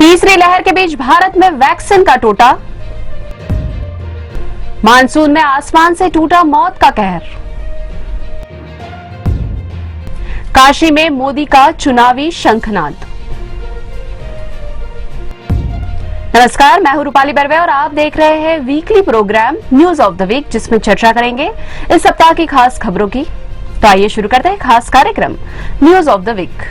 तीसरी लहर के बीच भारत में वैक्सीन का टोटा। मानसून में आसमान से टूटा मौत का कहर। काशी में मोदी का चुनावी शंखनाद। नमस्कार, मैं हूं रूपाली बर्वे और आप देख रहे हैं weekly programme news of the week, जिसमें चर्चा करेंगे इस सप्ताह की खास खबरों की। तो आइए शुरू करते हैं खास कार्यक्रम news of the week.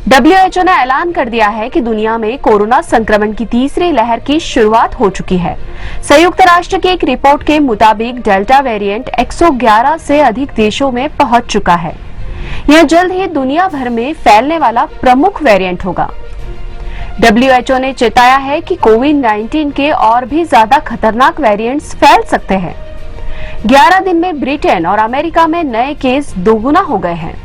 WHO ने ऐलान कर दिया है कि दुनिया में कोरोना संक्रमण की तीसरी लहर की शुरुआत हो चुकी है। संयुक्त राष्ट्र की एक रिपोर्ट के मुताबिक डेल्टा वेरिएंट 111 से अधिक देशों में पहुंच चुका है। यह जल्द ही दुनिया भर में फैलने वाला प्रमुख वेरिएंट होगा। WHO ने चेताया है कि कोविड-19 के और भी ज्यादा खतरनाक वेरिएंट्स फैल सकते हैं। 11 दिन में ब्रिटेन और अमेरिका में नए केस दोगुना हो गए हैं,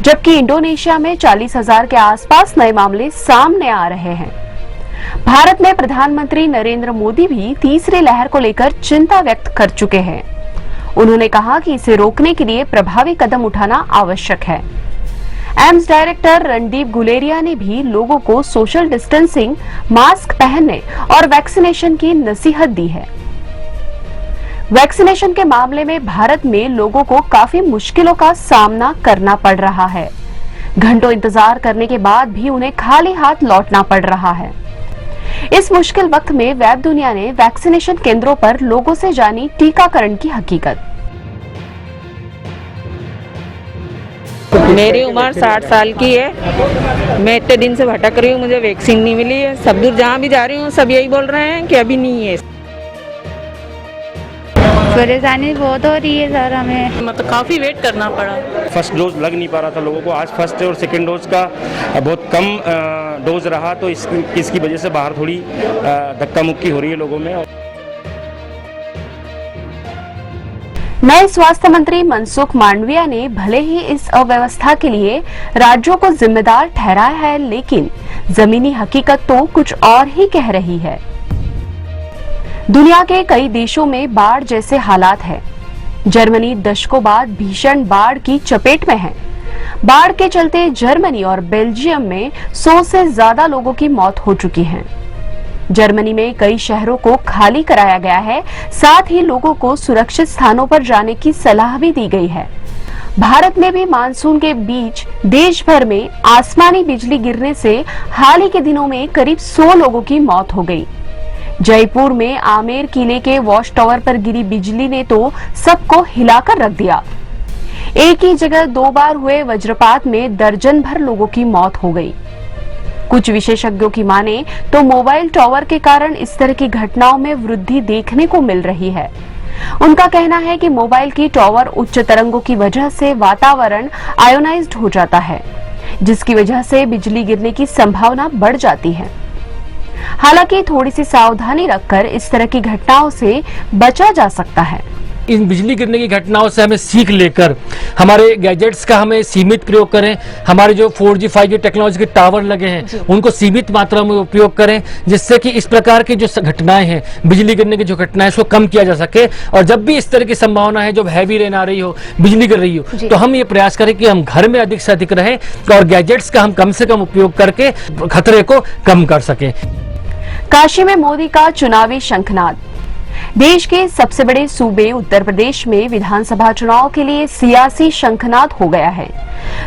जबकि इंडोनेशिया में 40,000 के आसपास नए मामले सामने आ रहे हैं। भारत में प्रधानमंत्री नरेंद्र मोदी भी तीसरी लहर को लेकर चिंता व्यक्त कर चुके हैं। उन्होंने कहा कि इसे रोकने के लिए प्रभावी कदम उठाना आवश्यक है। एम्स डायरेक्टर रणदीप गुलेरिया ने भी लोगों को सोशल डिस्टेंसिंग, मास्क पहनने और वैक्सीनेशन की नसीहत दी है। वैक्सीनेशन के मामले में भारत में लोगों को काफी मुश्किलों का सामना करना पड़ रहा है। घंटों इंतजार करने के बाद भी उन्हें खाली हाथ लौटना पड़ रहा है। इस मुश्किल वक्त में वेब दुनिया ने वैक्सीनेशन केंद्रों पर लोगों से जानी टीकाकरण की हकीकत। मेरी उम्र 60 साल की है। मैं इतने दिन से भटक रही हूँ, मुझे वैक्सीन नहीं मिली है। सब दूर जहाँ भी जा रही हूँ सब यही बोल रहे हैं कि अभी नहीं है। परेशानी बहुत हो रही है सर, हमें मतलब काफ़ी वेट करना पड़ा। फर्स्ट डोज लग नहीं पा रहा था लोगों को। आज फर्स्ट और सेकंड डोज का बहुत कम डोज रहा, तो इसकी वजह से बाहर थोड़ी धक्का मुक्की हो रही है लोगों में। नए स्वास्थ्य मंत्री मनसुख मांडविया ने भले ही इस अव्यवस्था के लिए राज्यों को जिम्मेदार ठहराया है, लेकिन जमीनी हकीकत तो कुछ और ही कह रही है। दुनिया के कई देशों में बाढ़ जैसे हालात हैं। जर्मनी दशकों बाद भीषण बाढ़ की चपेट में है। बाढ़ के चलते जर्मनी और बेल्जियम में 100 से ज्यादा लोगों की मौत हो चुकी है। जर्मनी में कई शहरों को खाली कराया गया है, साथ ही लोगों को सुरक्षित स्थानों पर जाने की सलाह भी दी गई है। भारत में भी मानसून के बीच देश भर में आसमानी बिजली गिरने से हाल ही के दिनों में करीब 100 लोगों की मौत हो गई। जयपुर में आमेर किले के वॉच टावर पर गिरी बिजली ने तो सबको हिलाकर रख दिया। एक ही जगह 2 बार हुए वज्रपात में दर्जन भर लोगों की मौत हो गई। कुछ विशेषज्ञों की माने तो मोबाइल टावर के कारण इस तरह की घटनाओं में वृद्धि देखने को मिल रही है। उनका कहना है कि मोबाइल की टावर उच्च तरंगों की वजह से वातावरण आयोनाइज्ड हो जाता है, जिसकी वजह से बिजली गिरने की संभावना बढ़ जाती है। हालांकि थोड़ी सी सावधानी रखकर इस तरह की घटनाओं से बचा जा सकता है। इन बिजली गिरने की घटनाओं से हमें सीख लेकर हमारे गैजेट्स का हमें सीमित प्रयोग करें। हमारे जो 4G 5G टेक्नोलॉजी के टावर लगे हैं उनको सीमित मात्रा में उपयोग करें, जिससे कि इस प्रकार की जो घटनाएं हैं, बिजली गिरने की जो घटनाएं, उसको कम किया जा सके। और जब भी इस तरह की संभावना है, जब हैवी रेन आ रही हो, बिजली गिर रही हो, तो हम ये प्रयास करें कि हम घर में अधिक से अधिक रहें और गैजेट्स का हम कम से कम उपयोग करके खतरे को कम कर सकें। काशी में मोदी का चुनावी शंखनाद। देश के सबसे बड़े सूबे उत्तर प्रदेश में विधानसभा चुनाव के लिए सियासी शंखनाद हो गया है।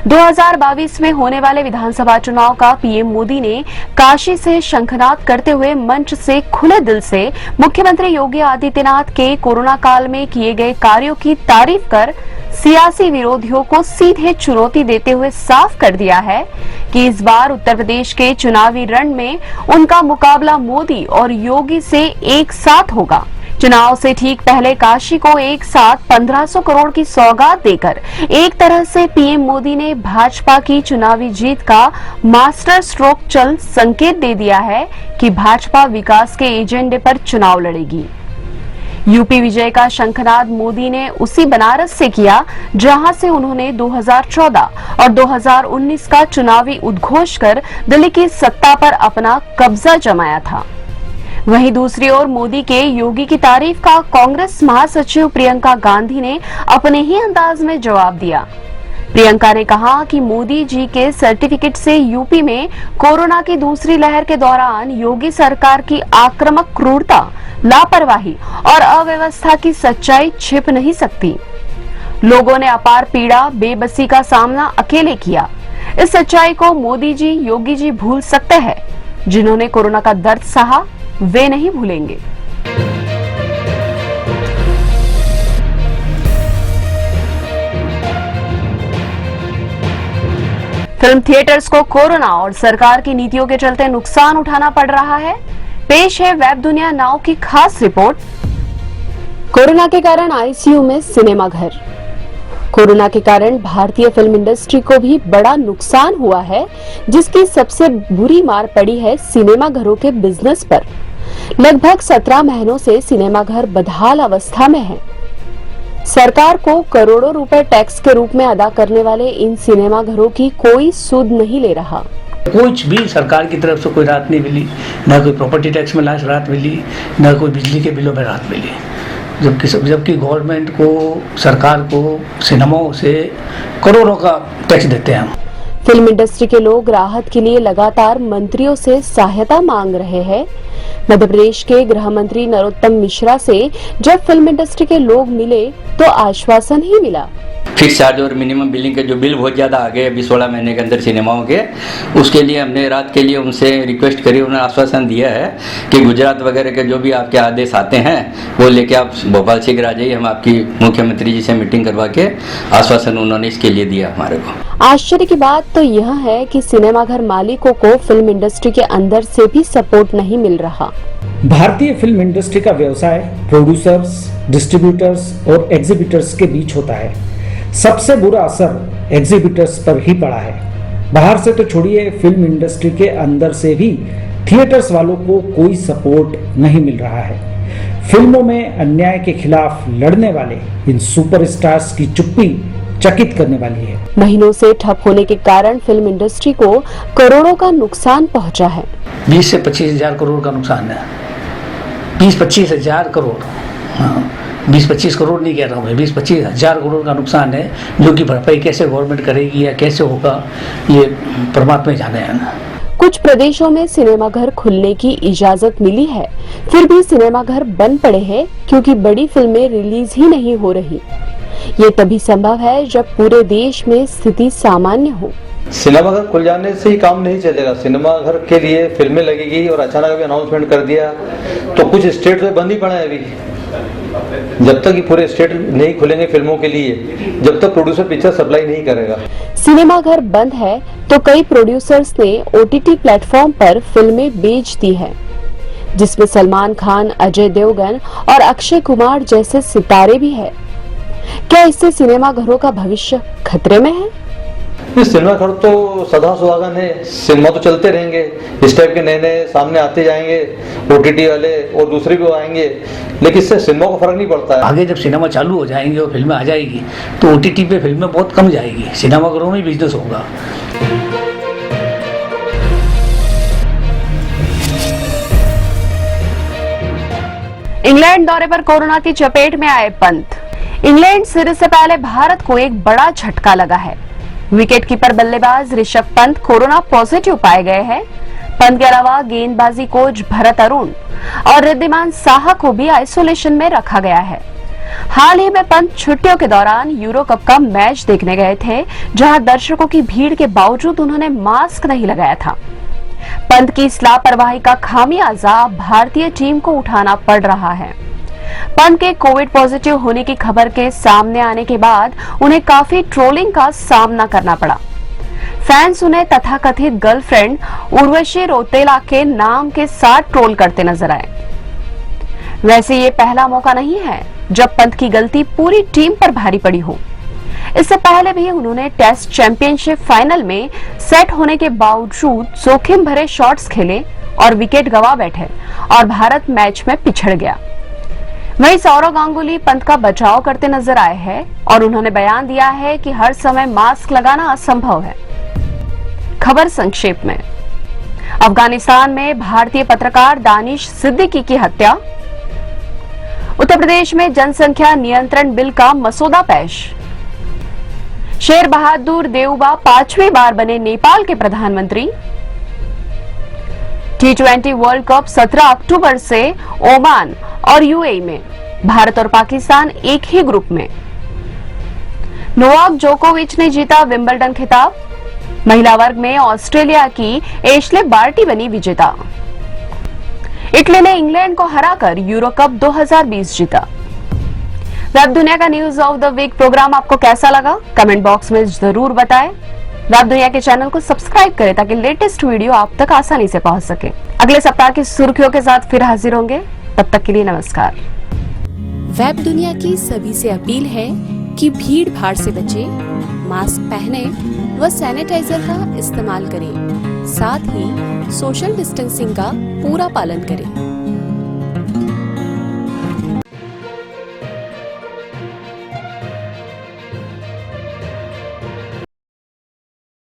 2022 में होने वाले विधानसभा चुनाव का पीएम मोदी ने काशी से शंखनाद करते हुए मंच से खुले दिल से मुख्यमंत्री योगी आदित्यनाथ के कोरोना काल में किए गए कार्यों की तारीफ कर सियासी विरोधियों को सीधे चुनौती देते हुए साफ कर दिया है कि इस बार उत्तर प्रदेश के चुनावी रण में उनका मुकाबला मोदी और योगी से एक साथ होगा। चुनाव से ठीक पहले काशी को एक साथ 1500 करोड़ की सौगात देकर एक तरह से पीएम मोदी ने भाजपा की चुनावी जीत का मास्टर स्ट्रोक चल संकेत दे दिया है कि भाजपा विकास के एजेंडे पर चुनाव लड़ेगी। यूपी विजय का शंखनाद मोदी ने उसी बनारस से किया जहां से उन्होंने 2014 और 2019 का चुनावी उद्घोष कर दिल्ली की सत्ता पर अपना कब्जा जमाया था। वहीं दूसरी ओर मोदी के योगी की तारीफ का कांग्रेस महासचिव प्रियंका गांधी ने अपने ही अंदाज में जवाब दिया। प्रियंका ने कहा कि मोदी जी के सर्टिफिकेट से यूपी में कोरोना की दूसरी लहर के दौरान योगी सरकार की आक्रामक क्रूरता, लापरवाही और अव्यवस्था की सच्चाई छिप नहीं सकती। लोगों ने अपार पीड़ा, बेबसी का सामना अकेले किया। इस सच्चाई को मोदी जी, योगी जी भूल सकते हैं। जिन्होंने कोरोना का दर्द सहा, वे नहीं भूलेंगे। फिल्म थिएटर्स को कोरोना और सरकार की नीतियों के चलते नुकसान उठाना पड़ रहा है। पेश है वेब दुनिया नाउ की खास रिपोर्ट। कोरोना के कारण आईसीयू में सिनेमा घर। कोरोना के कारण भारतीय फिल्म इंडस्ट्री को भी बड़ा नुकसान हुआ है, जिसकी सबसे बुरी मार पड़ी है सिनेमा घरों के बिजनेस पर। लगभग 17 महीनों से सिनेमा घर बदहाल अवस्था में है। सरकार को करोड़ों रुपए टैक्स के रूप में अदा करने वाले इन सिनेमा घरों की कोई सुध नहीं ले रहा। कुछ भी सरकार की तरफ से कोई राहत नहीं मिली, न कोई प्रॉपर्टी टैक्स में राहत मिली, न कोई बिजली के बिलों में राहत मिली। जबकि गवर्नमेंट को, सरकार को सिनेमाओं से करोड़ों का टैक्स देते हैं हम। फिल्म इंडस्ट्री के लोग राहत के लिए लगातार मंत्रियों से सहायता मांग रहे हैं। मध्य प्रदेश के गृह मंत्री नरोत्तम मिश्रा से जब फिल्म इंडस्ट्री के लोग मिले तो आश्वासन ही मिला। फिक्स चार्ज और मिनिमम बिलिंग के जो बिल बहुत ज़्यादा आ गए अभी 16 महीने के अंदर सिनेमाओं के, उसके लिए हमने रात के लिए उनसे रिक्वेस्ट करी। उन्होंने आश्वासन दिया है कि गुजरात वगैरह के जो भी आपके आदेश आते हैं वो लेके आप भोपाल शीघ्र आ जाइए। हम आपकी मुख्यमंत्री जी से मीटिंग करवा के आश्वासन उन्होंने इसके लिए दिया हमारे को। आश्चर्य की बात तो यह है कि सिनेमाघर मालिकों को फिल्म इंडस्ट्री के अंदर से भी सपोर्ट नहीं मिल रहा। भारतीय फिल्म इंडस्ट्री का व्यवसाय प्रोड्यूसर्स, डिस्ट्रीब्यूटर्स और एग्जीबिटर्स के बीच होता है। सबसे बुरा असर एग्जीबिटर्स पर ही पड़ा है। बाहर से तो छोड़िए, फिल्म इंडस्ट्री के अंदर से भी थिएटर्स वालों को कोई सपोर्ट नहीं मिल रहा है। फिल्मों में अन्याय के खिलाफ लड़ने वाले इन सुपरस्टार्स की चुप्पी चकित करने वाली है। महीनों से ठप होने के कारण फिल्म इंडस्ट्री को करोड़ों का नुकसान पहुंचा है। 20 से 25 हजार करोड़ का नुकसान है। 20-25 हजार करोड़, 20-25 करोड़ नहीं कह रहा हूँ मैं, 20-25 हजार करोड़ का नुकसान है, जो कि भरपाई कैसे गवर्नमेंट करेगी या कैसे होगा ये परमात्मा ही जाने है ना। कुछ प्रदेशों में सिनेमाघर खुलने की इजाजत मिली है, फिर भी सिनेमाघर बंद पड़े हैं क्योंकि बड़ी फिल्में रिलीज ही नहीं हो रही। ये तभी संभव है जब पूरे देश में स्थिति सामान्य हो। सिनेमाघर खुल जाने से ही काम नहीं चलेगा। सिनेमाघर के लिए फिल्में लगेगी और अचानक अभी अनाउंसमेंट कर दिया तो कुछ स्टेट में बंद ही पड़ा है अभी। जब तक ये पूरे स्टेट नहीं खुलेंगे फिल्मों के लिए, जब तक प्रोड्यूसर पिक्चर सप्लाई नहीं करेगा। सिनेमाघर बंद है तो कई प्रोड्यूसर्स ने ओटीटी प्लेटफॉर्म पर फिल्में बेच दी है, जिसमें सलमान खान, अजय देवगन और अक्षय कुमार जैसे सितारे भी हैं। क्या इससे सिनेमाघरों का भविष्य खतरे में है? सिनेमाघर तो सदा सुहागन है, सिनेमा तो चलते रहेंगे। इस टाइप के नए नए सामने आते जाएंगे, ओटीटी वाले और दूसरे भी आएंगे, लेकिन इससे सिनेमा को फर्क नहीं पड़ता है। आगे जब सिनेमा चालू हो जाएंगे और फिल्में आ जाएगी तो ओटीटी पे फिल्में बहुत कम जाएगी, सिनेमाघरों में बिजनेस होगा। इंग्लैंड दौरे पर कोरोना की चपेट में आए पंत। इंग्लैंड सीरीज से पहले भारत को एक बड़ा झटका लगा है। विकेटकीपर बल्लेबाज ऋषभ पंत कोरोना पॉजिटिव पाए गए हैं। पंत के अलावा गेंदबाजी कोच भरत अरुण और रिद्धिमान साहा को भी आइसोलेशन में रखा गया है। हाल ही में पंत छुट्टियों के दौरान यूरो कप का मैच देखने गए थे, जहां दर्शकों की भीड़ के बावजूद उन्होंने मास्क नहीं लगाया था। पंत की इस लापरवाही का खामियाजा भारतीय टीम को उठाना पड़ रहा है। पंत के कोविड पॉजिटिव होने की खबर के सामने आने के बाद उन्हें काफी ट्रोलिंग का सामना करना पड़ा। फैंस उन्हें तथाकथित गर्लफ्रेंड उर्वशी रौतेला के नाम के साथ ट्रोल करते नजर आए। वैसे ये पहला मौका नहीं है जब पंत की गलती पूरी टीम पर भारी पड़ी हो। इससे पहले भी उन्होंने टेस्ट चैंपियनशिप फाइनल में सेट होने के बावजूद जोखिम भरे शॉट्स खेले और विकेट गंवा बैठे और भारत मैच में पिछड़ गया। वहीं सौरव गांगुली पंत का बचाव करते नजर आए हैं और उन्होंने बयान दिया है कि हर समय मास्क लगाना असंभव है। खबर संक्षेप में। अफगानिस्तान में भारतीय पत्रकार दानिश सिद्दीकी की हत्या। उत्तर प्रदेश में जनसंख्या नियंत्रण बिल का मसौदा पेश। शेर बहादुर देउबा 5वीं बार बने नेपाल के प्रधानमंत्री। T20 वर्ल्ड कप 17 अक्टूबर से ओमान और यूएई में, भारत और पाकिस्तान एक ही ग्रुप में। नोवाक जोकोविच ने जीता विंबलडन खिताब। महिला वर्ग में ऑस्ट्रेलिया की एशले बार्टी बनी विजेता। इटली ने इंग्लैंड को हराकर यूरो कप 2020 जीता। वेब दुनिया का news of the week programme आपको कैसा लगा, कमेंट बॉक्स में जरूर बताएं। वेब दुनिया के चैनल को सब्सक्राइब करें ताकि लेटेस्ट वीडियो आप तक आसानी से पहुंच सके। अगले सप्ताह की सुर्खियों के साथ फिर हाजिर होंगे, तब तक के लिए नमस्कार। वेब दुनिया की सभी से अपील है कि भीड़ भाड़ से बचें, मास्क पहने व सैनिटाइजर का इस्तेमाल करें, साथ ही सोशल डिस्टेंसिंग का पूरा पालन करें।